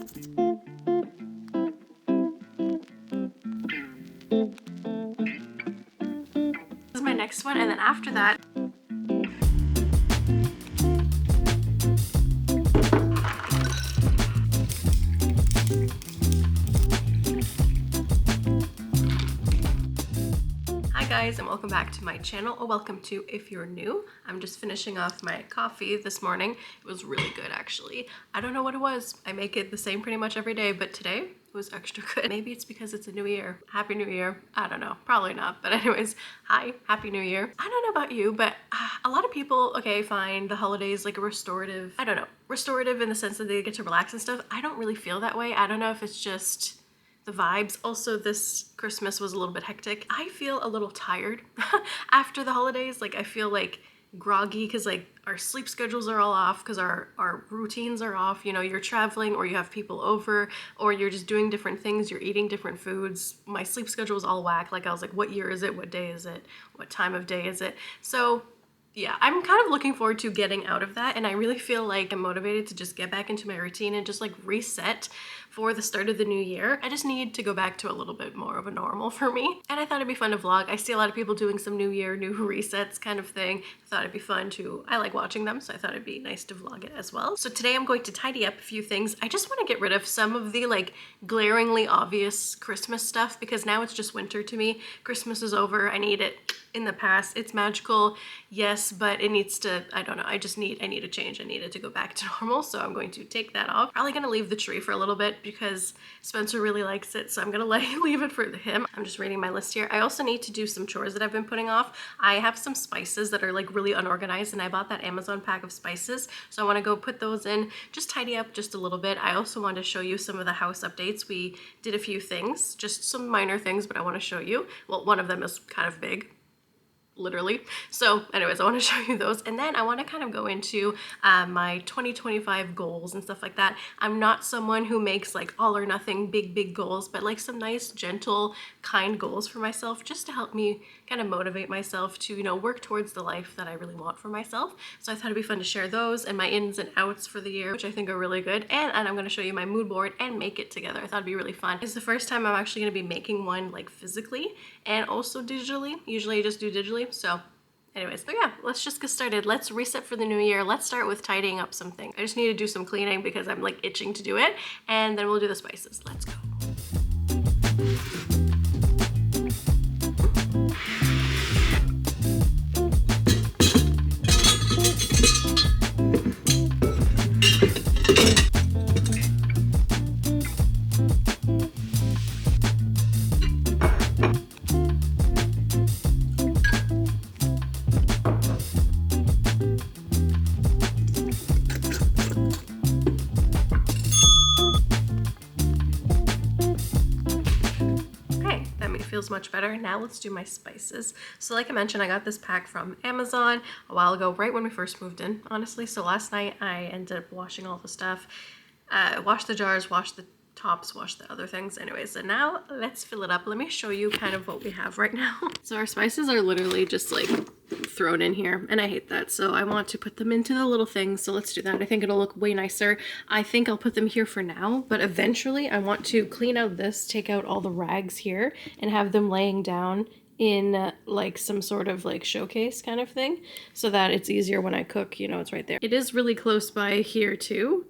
This is my next one, and then after that, hi guys, and welcome back to my channel, or welcome to if you're new. I'm just finishing off my coffee this morning. It was really good actually. I don't know what it was. I make it the same pretty much every day, but today it was extra good. Maybe it's because it's a new year. Happy New Year. I don't know. Probably not. But anyways, hi. Happy New Year. I don't know about you, but a lot of people, okay, find the holidays like a restorative, I don't know, restorative in the sense that they get to relax and stuff. I don't really feel that way. I don't know if it's just the vibes. Also, this Christmas was a little bit hectic. I feel a little tired after the holidays. Like I feel like groggy because like our sleep schedules are all off because our routines are off. You know, you're traveling or you have people over or you're just doing different things. You're eating different foods. My sleep schedule was all whack. Like I was like, what year is it? What day is it? What time of day is it? So yeah, I'm kind of looking forward to getting out of that, and I really feel like I'm motivated to just get back into my routine and just like reset for the start of the new year. I just need to go back to a little bit more of a normal for me, and I thought it'd be fun to vlog. I see a lot of people doing some new year, new resets kind of thing. I thought it'd be fun to, I like watching them, so I thought it'd be nice to vlog it as well. So today I'm going to tidy up a few things. I just want to get rid of some of the like glaringly obvious Christmas stuff because now it's just winter to me. Christmas is over. I need it in the past. It's magical, yes, but it needs to, I don't know, I need a change. I need it to go back to normal, so I'm going to take that off. Probably gonna leave the tree for a little bit because Spencer really likes it, so I'm gonna leave it for him. I'm just reading my list here. I also need to do some chores that I've been putting off. I have some spices that are like really unorganized, and I bought that Amazon pack of spices, so I want to go put those in, just tidy up just a little bit. I also want to show you some of the house updates. We did a few things, just some minor things, but I want to show you. Well, one of them is kind of big, literally. So anyways, I want to show you those, and then I want to kind of go into my 2025 goals and stuff like that. I'm not someone who makes like all or nothing big goals, but like some nice gentle kind goals for myself, just to help me kind of motivate myself to, you know, work towards the life that I really want for myself. So I thought it'd be fun to share those and my ins and outs for the year, which I think are really good, and I'm going to show you my mood board and make it together. I thought it'd be really fun. It's the first time I'm actually going to be making one like physically and also digitally. Usually I just do digitally. So anyways, but yeah, let's just get started. Let's reset for the new year. Let's start with tidying up something. I just need to do some cleaning because I'm like itching to do it, and then we'll do the spices. Let's go. Feels much better. Now let's do my spices. So like I mentioned, I got this pack from Amazon a while ago, right when we first moved in, honestly. So last night I ended up washing all the stuff, washed the jars, washed the tops, wash the other things. Anyways, so now let's fill it up. Let me show you kind of what we have right now. So our spices are literally just like thrown in here, and I hate that, so I want to put them into the little things. So let's do that. I think it'll look way nicer. I think I'll put them here for now, but eventually I want to clean out this, take out all the rags here, and have them laying down in like some sort of like showcase kind of thing, so that it's easier when I cook, you know, it's right there. It is really close by here too,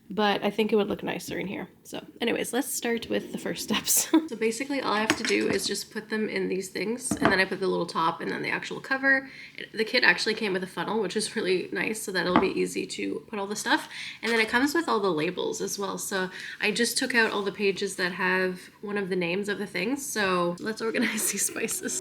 but I think it would look nicer in here. So anyways, let's start with the first steps. So basically all I have to do is just put them in these things, and then I put the little top and then the actual cover. The kit actually came with a funnel, which is really nice, so that'll be easy to put all the stuff. And then it comes with all the labels as well. So I just took out all the pages that have one of the names of the things. So let's organize these spices.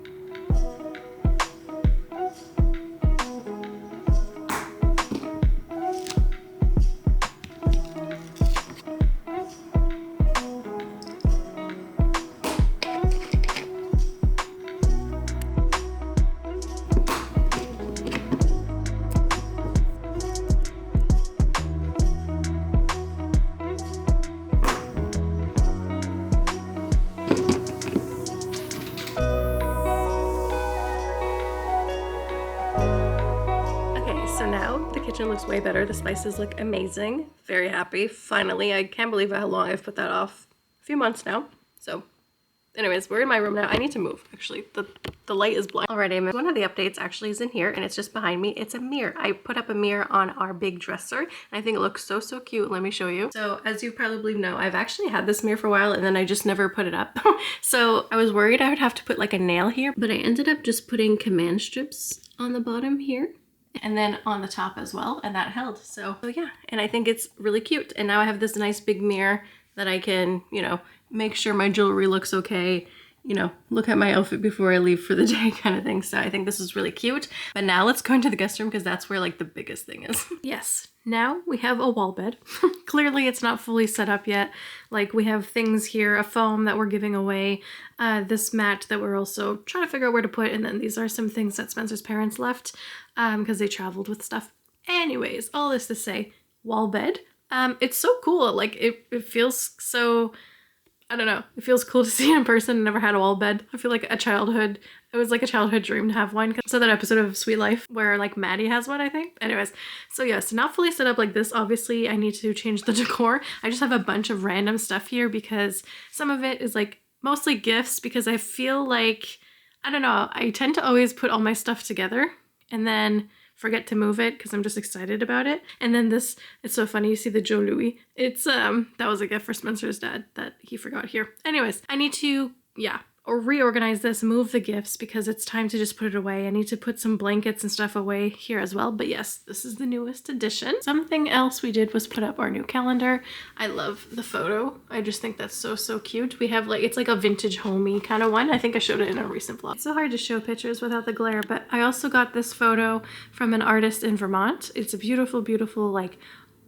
looks way better. The spices look amazing. Very happy. Finally, I can't believe how long I've put that off. A few months now. So anyways, we're in my room now. I need to move, actually. The light is blind. Alrighty, one of the updates actually is in here, and it's just behind me. It's a mirror. I put up a mirror on our big dresser, and I think it looks so, so cute. Let me show you. So as you probably know, I've actually had this mirror for a while, and then I just never put it up. So I was worried I would have to put like a nail here, but I ended up just putting command strips on the bottom here, and then on the top as well, and that held. So yeah, and I think it's really cute. And now I have this nice big mirror that I can, you know, make sure my jewelry looks okay, you know, look at my outfit before I leave for the day kind of thing. So I think this is really cute. But now let's go into the guest room because that's where like the biggest thing is. Yes, now we have a wall bed. Clearly it's not fully set up yet. Like we have things here, a foam that we're giving away, this mat that we're also trying to figure out where to put. And then these are some things that Spencer's parents left because they traveled with stuff. Anyways, all this to say, wall bed. It's so cool. Like it feels so, I don't know. It feels cool to see it in person. I never had a wall bed. I feel like it was like a childhood dream to have one. So that episode of Sweet Life where like Maddie has one, I think. Anyways, so yes, not fully set up like this. Obviously, I need to change the decor. I just have a bunch of random stuff here because some of it is like mostly gifts because I feel like, I don't know, I tend to always put all my stuff together and then forget to move it because I'm just excited about it. And then this, it's so funny, you see the Joe Louis. It's, that was a gift for Spencer's dad that he forgot here. Anyways, I need to, yeah, or reorganize this, move the gifts because it's time to just put it away. I need to put some blankets and stuff away here as well. But yes, this is the newest edition. Something else we did was put up our new calendar. I love the photo. I just think that's so, so cute. We have like, it's like a vintage homey kind of one. I think I showed it in a recent vlog. It's so hard to show pictures without the glare, but I also got this photo from an artist in Vermont. It's a beautiful, beautiful like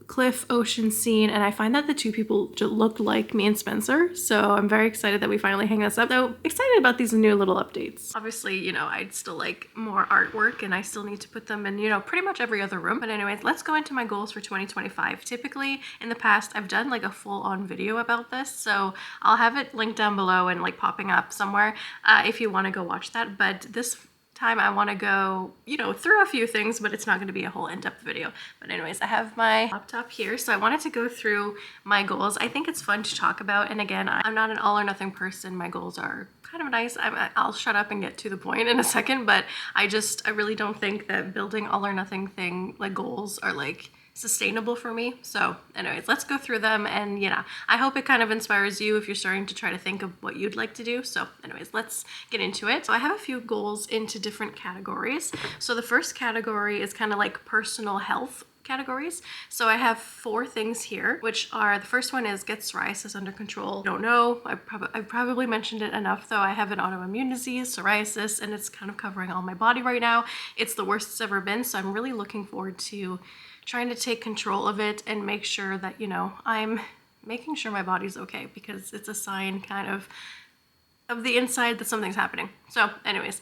cliff ocean scene, and I find that the two people just looked like me and Spencer, so I'm very excited that we finally hang this up. So excited about these new little updates. Obviously, you know, I'd still like more artwork and I still need to put them in, you know, pretty much every other room. But anyways, let's go into my goals for 2025. Typically in the past I've done like a full-on video about this, so I'll have it linked down below and like popping up somewhere if you want to go watch that. But this time I want to go, you know, through a few things, but it's not going to be a whole in-depth video. But anyways, I have my laptop here, so I wanted to go through my goals. I think it's fun to talk about, and again, I'm not an all or nothing person. My goals are kind of nice. I'll shut up and get to the point in a second, but I really don't think that building all or nothing thing like goals are like sustainable for me. So anyways, let's go through them, and yeah, I hope it kind of inspires you if you're starting to try to think of what you'd like to do. So anyways, let's get into it. So I have a few goals into different categories. So the first category is kind of like personal health categories. So I have 4 things here, which are, the first one is get psoriasis under control. Don't know, I've probably mentioned it enough though. I have an autoimmune disease, psoriasis, and it's kind of covering all my body right now. It's the worst it's ever been, so I'm really looking forward to trying to take control of it and make sure that, you know, I'm making sure my body's okay, because it's a sign kind of the inside that something's happening. So anyways,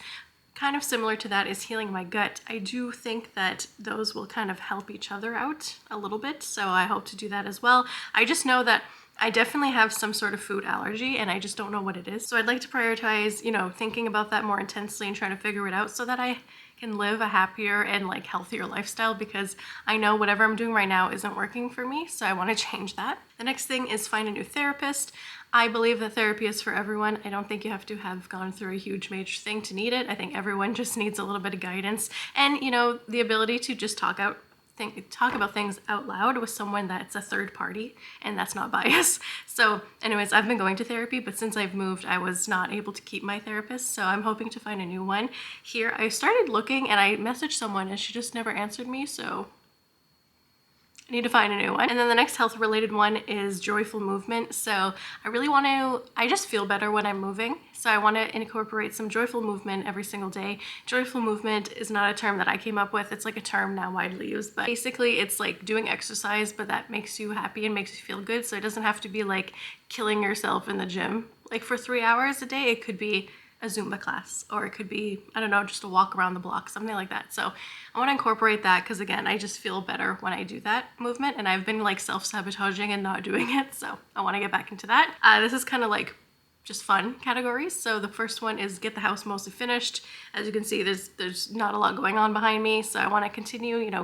kind of similar to that is healing my gut. I do think that those will kind of help each other out a little bit, so I hope to do that as well. I just know that I definitely have some sort of food allergy and I just don't know what it is. So I'd like to prioritize, you know, thinking about that more intensely and trying to figure it out so that I can live a happier and like healthier lifestyle, because I know whatever I'm doing right now isn't working for me, so I want to change that. The next thing is find a new therapist. I believe that therapy is for everyone. I don't think you have to have gone through a huge major thing to need it. I think everyone just needs a little bit of guidance and, you know, the ability to just talk about things out loud with someone that's a third party and that's not biased. So anyways, I've been going to therapy, but since I've moved, I was not able to keep my therapist, so I'm hoping to find a new one. Here, I started looking and I messaged someone and she just never answered me, so I need to find a new one. And then the next health related one is joyful movement. So I just feel better when I'm moving. So I want to incorporate some joyful movement every single day. Joyful movement is not a term that I came up with. It's like a term now widely used, but basically it's like doing exercise, but that makes you happy and makes you feel good. So it doesn't have to be like killing yourself in the gym. Like for 3 hours a day, it could be a Zumba class, or it could be, I don't know, just a walk around the block, something like that. So I want to incorporate that because again, I just feel better when I do that movement, and I've been like self-sabotaging and not doing it, so I want to get back into that. This is kind of like just fun categories. So the first one is get the house mostly finished. As you can see, there's not a lot going on behind me, so I want to continue, you know,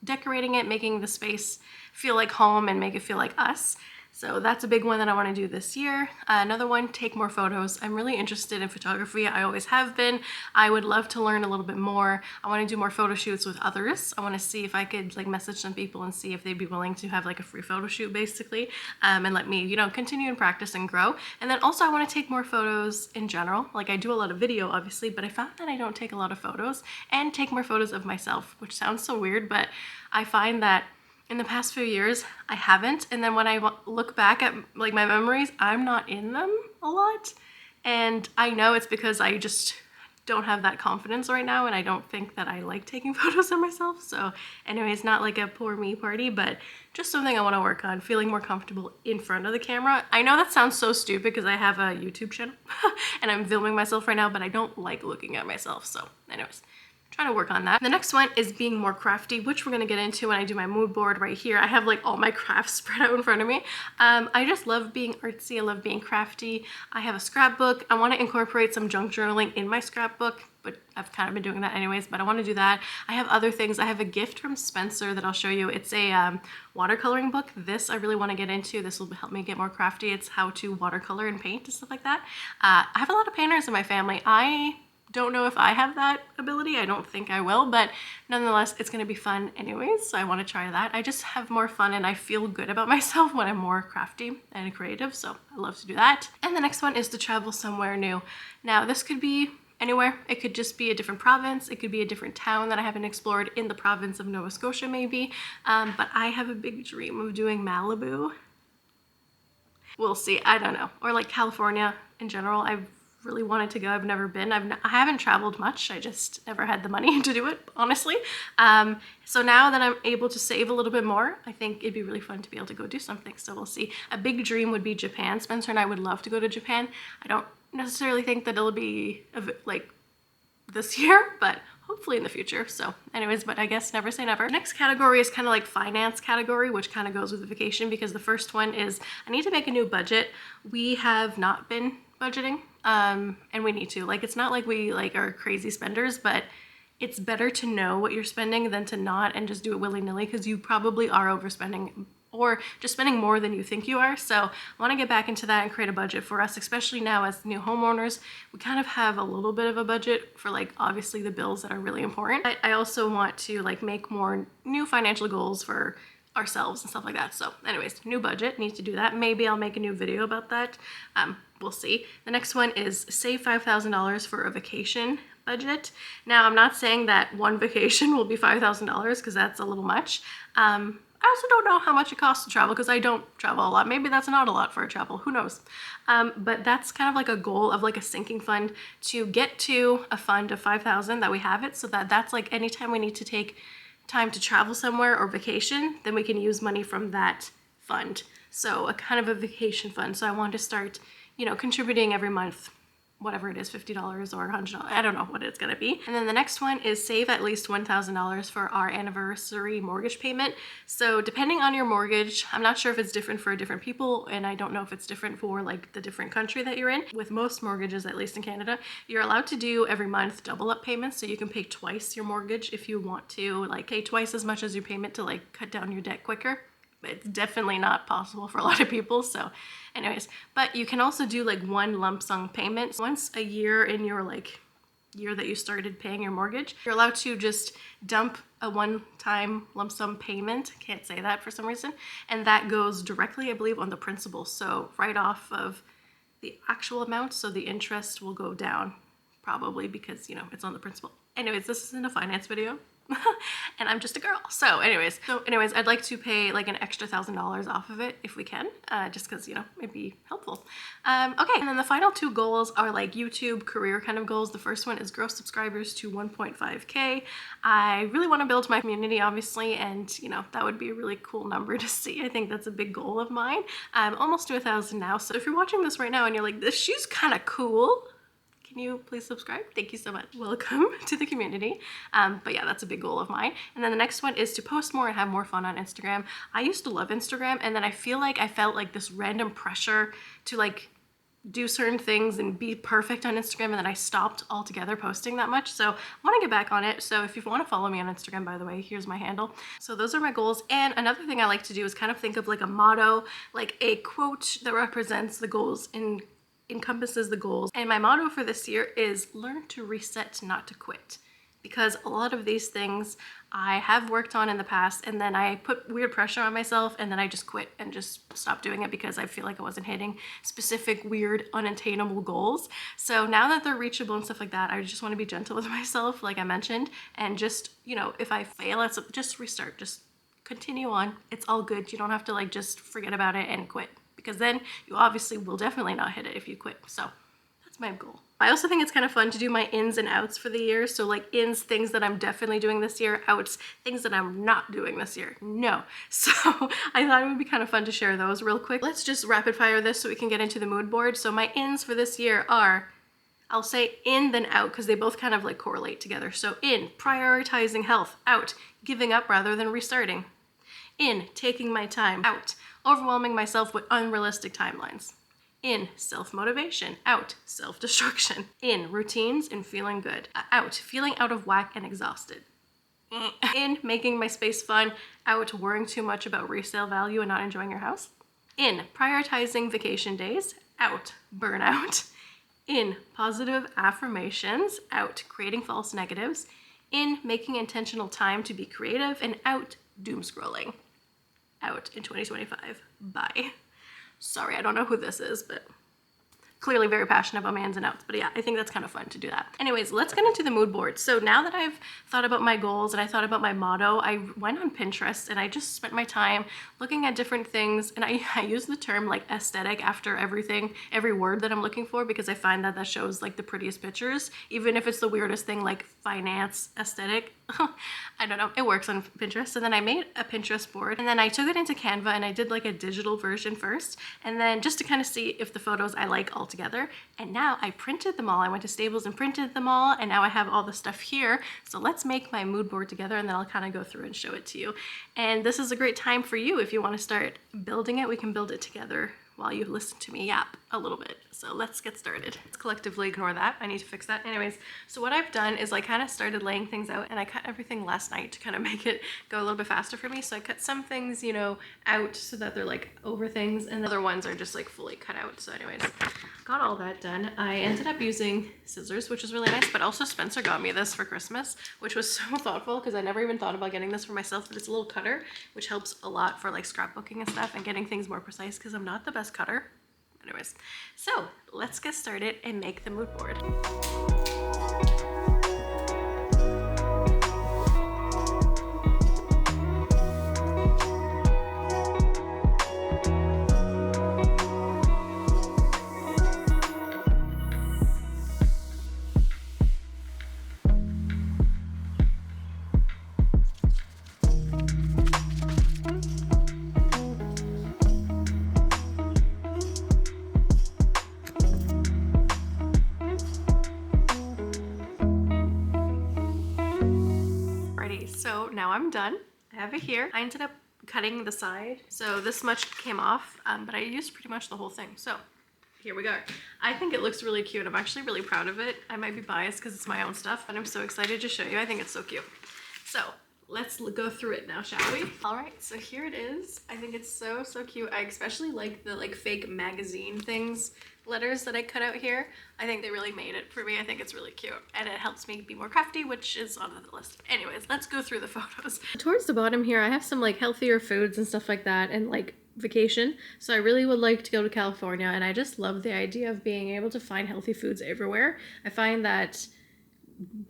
decorating it, making the space feel like home and make it feel like us. So that's a big one that I want to do this year. Another one, take more photos. I'm really interested in photography. I always have been. I would love to learn a little bit more. I want to do more photo shoots with others. I want to see if I could like message some people and see if they'd be willing to have like a free photo shoot basically, and let me, you know, continue and practice and grow. And then also I want to take more photos in general. Like I do a lot of video obviously, but I found that I don't take a lot of photos, and take more photos of myself, which sounds so weird, but I find that in the past few years, I haven't. And then when I look back at like my memories, I'm not in them a lot. And I know it's because I just don't have that confidence right now, and I don't think that I like taking photos of myself. So anyway, it's not like a poor me party, but just something I want to work on, feeling more comfortable in front of the camera. I know that sounds so stupid because I have a YouTube channel and I'm filming myself right now, but I don't like looking at myself. So anyways, trying to work on that. The next one is being more crafty, which we're gonna get into when I do my mood board right here. I have like all my crafts spread out in front of me. I just love being artsy. I love being crafty. I have a scrapbook. I want to incorporate some junk journaling in my scrapbook, but I've kind of been doing that anyways, but I want to do that. I have other things. I have a gift from Spencer that I'll show you. It's a watercoloring book. This I really want to get into. This will help me get more crafty. It's how to watercolor and paint and stuff like that. I have a lot of painters in my family. I don't know if I have that ability. I don't think I will, but nonetheless, it's gonna be fun anyways, so I wanna try that. I just have more fun and I feel good about myself when I'm more crafty and creative, so I love to do that. And the next one is to travel somewhere new. Now, this could be anywhere. It could just be a different province. It could be a different town that I haven't explored in the province of Nova Scotia maybe, but I have a big dream of doing Malibu. We'll see, I don't know. Or like California in general. I've really wanted to go. I've never been. I haven't traveled much. I just never had the money to do it, honestly. So now that I'm able to save a little bit more, I think it'd be really fun to be able to go do something. So we'll see. A big dream would be Japan. Spencer and I would love to go to Japan. I don't necessarily think that it'll be like this year, but hopefully in the future. So anyways, but I guess never say never. Next category is kind of like finance category, which kind of goes with the vacation, because the first one is I need to make a new budget. We have not been budgeting, and we need to. Like, it's not like we like are crazy spenders, but it's better to know what you're spending than to not and just do it willy-nilly, because you probably are overspending or just spending more than you think you are. So I want to get back into that and create a budget for us, especially now as new homeowners. We kind of have a little bit of a budget for like obviously the bills that are really important. I also want to like make more new financial goals for ourselves and stuff like that. So anyways, new budget, need to do that. Maybe I'll make a new video about that. We'll see. The next one is save $5,000 for a vacation budget. Now, I'm not saying that one vacation will be $5,000 because that's a little much. I also don't know how much it costs to travel because I don't travel a lot. Maybe that's not a lot for a travel, who knows? But that's kind of like a goal of like a sinking fund to get to a fund of 5,000 that we have it, so that that's like anytime we need to take time to travel somewhere or vacation, then we can use money from that fund. So a kind of a vacation fund. So I want to start, you know, contributing every month, whatever it is, $50 or $100, I don't know what it's gonna be. And then the next one is save at least $1,000 for our anniversary mortgage payment. So depending on your mortgage, I'm not sure if it's different for different people, and I don't know if it's different for like the different country that you're in. With most mortgages, at least in Canada, you're allowed to do every month double up payments, so you can pay twice your mortgage if you want to, like pay twice as much as your payment to like cut down your debt quicker. It's definitely not possible for a lot of people, so anyways, but you can also do like one lump sum payment once a year in your like year that you started paying your mortgage. You're allowed to just dump a one-time lump sum payment, can't say that for some reason, and that goes directly, I believe, on the principal, so right off of the actual amount, so the interest will go down probably because, you know, it's on the principal. Anyways, this isn't a finance video. And I'm just a girl. So anyways, I'd like to pay like an extra $1,000 off of it if we can, just because, you know, it'd be helpful. Okay, and then the final two goals are like YouTube career kind of goals. The first one is grow subscribers to 1.5K. I really want to build my community, obviously, and you know, that would be a really cool number to see. I think that's a big goal of mine. I'm almost to 1,000 now, so if you're watching this right now and you're like, this shoe's kind of cool, can you please subscribe? Thank you so much. Welcome to the community. But yeah, that's a big goal of mine. And then the next one is to post more and have more fun on Instagram. I used to love Instagram, and then I feel like I felt like this random pressure to like do certain things and be perfect on Instagram, and then I stopped altogether posting that much. So I want to get back on it. So if you want to follow me on Instagram, by the way, here's my handle. So those are my goals. And another thing I like to do is kind of think of like a motto, like a quote that represents the goals and encompasses the goals. And my motto for this year is learn to reset, not to quit. Because a lot of these things I have worked on in the past, and then I put weird pressure on myself, and then I just quit and just stopped doing it because I feel like I wasn't hitting specific weird unattainable goals. So now that they're reachable and stuff like that, I just want to be gentle with myself, like I mentioned, and just, you know, if I fail, it's just restart, just continue on. It's all good. You don't have to like just forget about it and quit, because then you obviously will definitely not hit it if you quit. So that's my goal. I also think it's kind of fun to do my ins and outs for the year. So like ins, things that I'm definitely doing this year, outs, things that I'm not doing this year. No. So I thought it would be kind of fun to share those real quick. Let's just rapid fire this so we can get into the mood board. So my ins for this year are, I'll say in then out because they both kind of like correlate together. So in, prioritizing health. Out, giving up rather than restarting. In, taking my time. Out, overwhelming myself with unrealistic timelines. In, self-motivation. Out, self-destruction. In, routines and feeling good. Out, feeling out of whack and exhausted. In, making my space fun. Out, worrying too much about resale value and not enjoying your house. In, prioritizing vacation days. Out, burnout. In, positive affirmations. Out, creating false negatives. In, making intentional time to be creative. And out, doom scrolling. Out in 2025. Bye. Sorry, I don't know who this is, but clearly very passionate about my ins and outs. But yeah, I think that's kind of fun to do that. Anyways, let's get into the mood board. So now that I've thought about my goals and I thought about my motto, I went on Pinterest and I just spent my time looking at different things. And I use the term like aesthetic after everything, every word that I'm looking for, because I find that that shows like the prettiest pictures, even if it's the weirdest thing like finance aesthetic. I don't know, it works on Pinterest. And then I made a Pinterest board and then I took it into Canva and I did like a digital version first. And then just to kind of see if the photos I like all together. And now I printed them all. I went to Staples and printed them all. And now I have all the stuff here. So let's make my mood board together and then I'll kind of go through and show it to you. And this is a great time for you. If you want to start building it, we can build it together while you listen to me yap a little bit. So let's get started. Let's collectively ignore that. I need to fix that. Anyways, so what I've done is I kind of started laying things out and I cut everything last night to kind of make it go a little bit faster for me. So I cut some things, you know, out so that they're like over things and the other ones are just like fully cut out. So anyways, got all that done. I ended up using scissors, which was really nice, but also Spencer got me this for Christmas, which was so thoughtful because I never even thought about getting this for myself, but it's a little cutter, which helps a lot for like scrapbooking and stuff and getting things more precise because I'm not the best cutter. Anyways, so let's get started and make the mood board. So now I'm done. I have it here. I ended up cutting the side, so this much came off, but I used pretty much the whole thing. So here we go. I think it looks really cute. I'm actually really proud of it. I might be biased because it's my own stuff, but I'm so excited to show you. I think it's so cute. So let's go through it now, shall we? All right, so here it is. I think it's so cute. I especially like the like fake magazine things, letters that I cut out here. I think they really made it for me. I think it's really cute and it helps me be more crafty, which is on the list. Anyways, let's go through the photos. Towards the bottom here, I have some like healthier foods and stuff like that and like vacation. So I really would like to go to California and I just love the idea of being able to find healthy foods everywhere. I find that,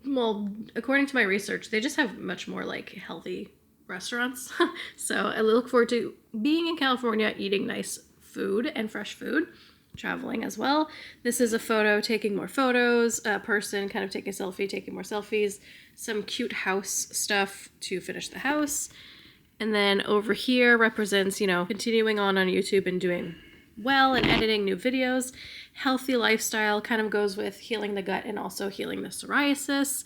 well, according to my research, they just have much more like healthy restaurants. So I look forward to being in California, eating nice food and fresh food, traveling as well. This is a photo taking more photos, a person kind of taking a selfie, taking more selfies, some cute house stuff to finish the house. And then over here represents, you know, continuing on YouTube and doing well and editing new videos. Healthy lifestyle kind of goes with healing the gut and also healing the psoriasis.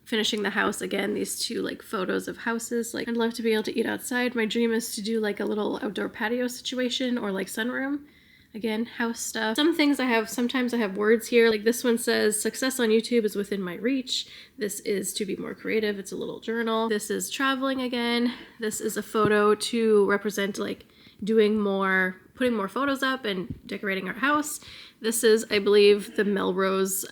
Finishing the house, again, these two like photos of houses. Like I'd love to be able to eat outside. My dream is to do like a little outdoor patio situation or like sunroom. Again, house stuff. Some things sometimes I have words here. Like this one says, success on YouTube is within my reach. This is to be more creative. It's a little journal. This is traveling again. This is a photo to represent like putting more photos up and decorating our house. This is, I believe, the Melrose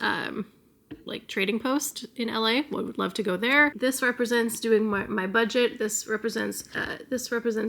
like trading post in LA. Would love to go there. This represents doing my budget. This represents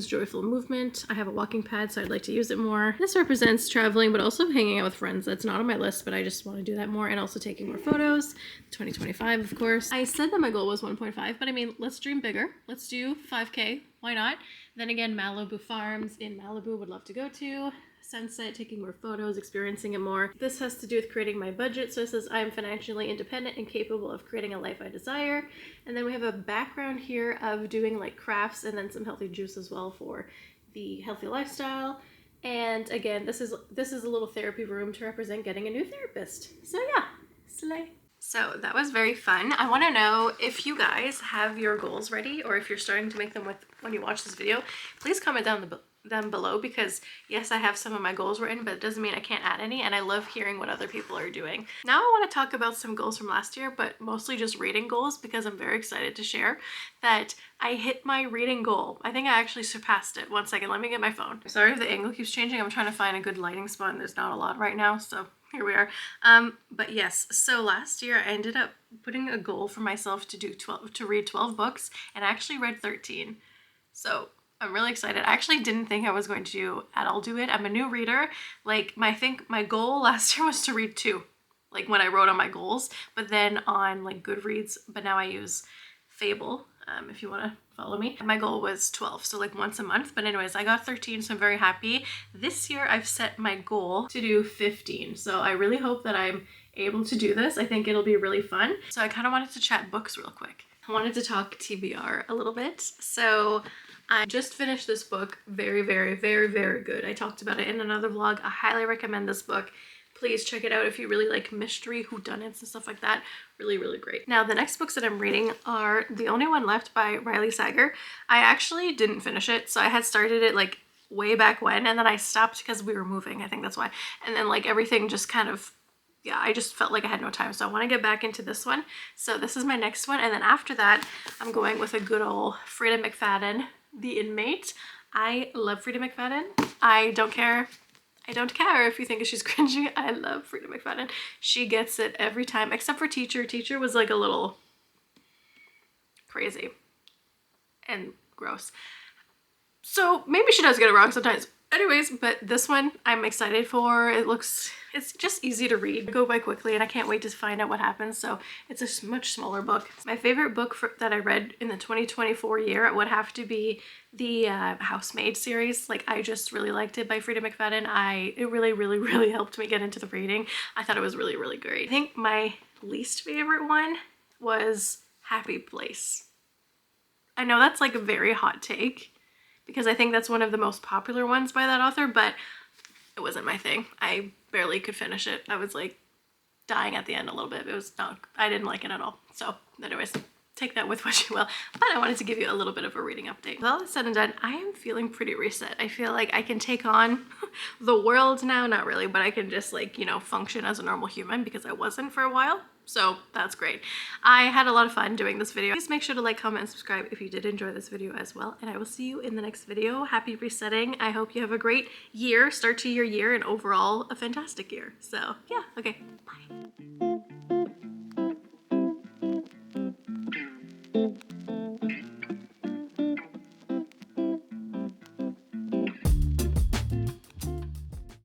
joyful movement. I have a walking pad, so I'd like to use it more. This represents traveling, but also hanging out with friends. That's not on my list, but I just want to do that more, and also taking more photos. 2025, of course. I said that my goal was 1.5, but I mean, let's dream bigger. Let's do 5K. Why not? Then again, Malibu Farms in Malibu would love to go to. Sunset, taking more photos, experiencing it more. This has to do with creating my budget. So it says I am financially independent and capable of creating a life I desire. And then we have a background here of doing like crafts and then some healthy juice as well for the healthy lifestyle. And again, this is a little therapy room to represent getting a new therapist. So yeah, slay. So that was very fun. I want to know if you guys have your goals ready, or if you're starting to make them when you watch this video. Please comment down below, because yes, I have some of my goals written, but it doesn't mean I can't add any, and I love hearing what other people are doing. Now I want to talk about some goals from last year, but mostly just reading goals, because I'm very excited to share that I hit my reading goal. I think I actually surpassed it. One second, let me get my phone. Sorry if the angle keeps changing. I'm trying to find a good lighting spot and there's not a lot right now, so here we are. But yes, so last year I ended up putting a goal for myself to read 12 books, and I actually read 13. So I'm really excited. I actually didn't think I was going to at all do it. I'm a new reader. Like I think my goal last year was to read 2, like when I wrote on my goals, but then on like Goodreads, but now I use Fable, if you want to follow me. My goal was 12, so like once a month. But anyways, I got 13, so I'm very happy. This year I've set my goal to do 15. So I really hope that I'm able to do this. I think it'll be really fun. So I kind of wanted to chat books real quick. I wanted to talk TBR a little bit. So I just finished this book. Very, very, very, very good. I talked about it in another vlog. I highly recommend this book. Please check it out if you really like mystery, whodunits, and stuff like that. Really, really great. Now, the next books that I'm reading are The Only One Left by Riley Sager. I actually didn't finish it, so I had started it like way back when, and then I stopped because we were moving. I think that's why. And then like everything just kind of, yeah, I just felt like I had no time, so I want to get back into this one. So this is my next one, and then after that, I'm going with a good old Frida McFadden, The Inmate. I love Frida McFadden. I don't care if you think she's cringy. I love Frida McFadden. She gets it every time, except for Teacher. Teacher was like a little crazy and gross. So maybe she does get it wrong sometimes. Anyways, but this one I'm excited for. It's just easy to read, go by quickly, and I can't wait to find out what happens. So it's a much smaller book. My favorite book that I read in the 2024 year would have to be the Housemaid series. Like I just really liked it by Frida McFadden. It really, really, really helped me get into the reading. I thought it was really, really great. I think my least favorite one was Happy Place. I know that's like a very hot take, because I think that's one of the most popular ones by that author, but it wasn't my thing. I barely could finish it. I was like dying at the end a little bit. I didn't like it at all. So anyways, take that with what you will. But I wanted to give you a little bit of a reading update. With all this said and done, I am feeling pretty reset. I feel like I can take on the world now. Not really, but I can just like, you know, function as a normal human, because I wasn't for a while. So that's great. I had a lot of fun doing this video. Please make sure to like, comment, and subscribe if you did enjoy this video as well. And I will see you in the next video. Happy resetting. I hope you have a great year, start to your year, and overall a fantastic year. So yeah, okay, bye.